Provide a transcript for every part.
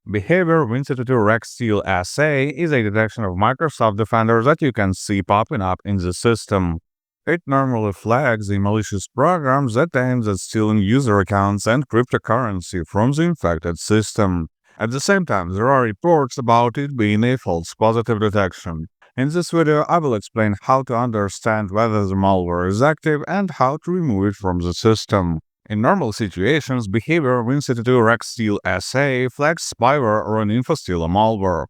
Behavior Win32 RacSteal.SA is a detection of Microsoft Defender that you can see popping up in the system. It normally flags the malicious programs that aims at stealing user accounts and cryptocurrency from the infected system. At the same time, there are reports about it being a false positive detection. In this video, I will explain how to understand whether the malware is active and how to remove it from the system. In normal situations, behavior Win32 RacSteal.SA flags spyware or an infostealer malware.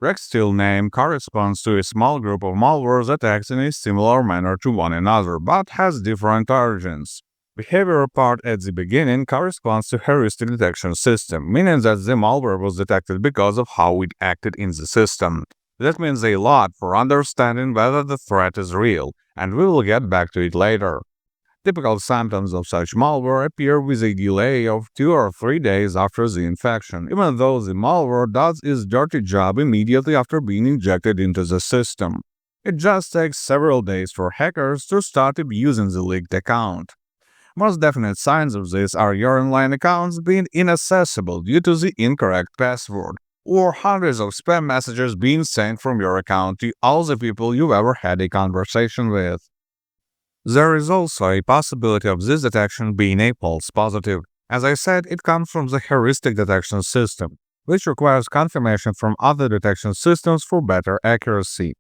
RacSteal name corresponds to a small group of malwares that acts in a similar manner to one another, but has different origins. Behavior part at the beginning corresponds to heuristic detection system, meaning that the malware was detected because of how it acted in the system. That means a lot for understanding whether the threat is real, and we will get back to it later. Typical symptoms of such malware appear with a delay of 2 or 3 days after the infection, even though the malware does its dirty job immediately after being injected into the system. It just takes several days for hackers to start abusing the leaked account. Most definite signs of this are your online accounts being inaccessible due to the incorrect password, or hundreds of spam messages being sent from your account to all the people you ever had a conversation with. There is also a possibility of this detection being a false positive. As I said, it comes from the heuristic detection system, which requires confirmation from other detection systems for better accuracy.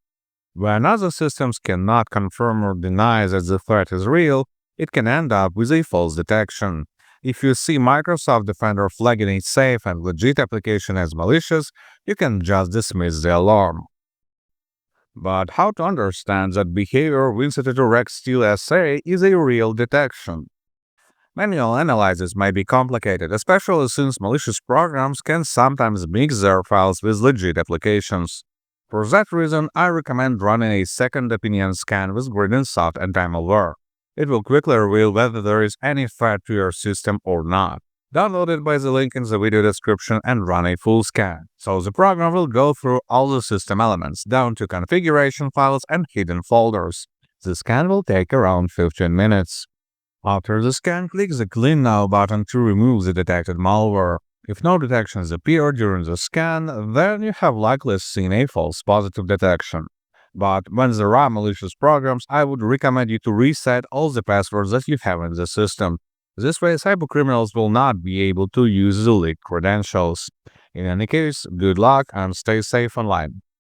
When other systems cannot confirm or deny that the threat is real, it can end up with a false detection. If you see Microsoft Defender flagging a safe and legit application as malicious, you can just dismiss the alarm. But how to understand that behavior Win32 RacSteal.SA is a real detection? Manual analysis may be complicated, especially since malicious programs can sometimes mix their files with legit applications. For that reason, I recommend running a second opinion scan with Win32 and Malware. It will quickly reveal whether there is any threat to your system or not. Download it by the link in the video description and run a full scan, so the program will go through all the system elements, down to configuration files and hidden folders. The scan will take around 15 minutes. After the scan, click the Clean Now button to remove the detected malware. If no detections appear during the scan, then you have likely seen a false positive detection. But when there are malicious programs, I would recommend you to reset all the passwords that you have in the system. This way, cybercriminals will not be able to use the leaked credentials. In any case, good luck and stay safe online.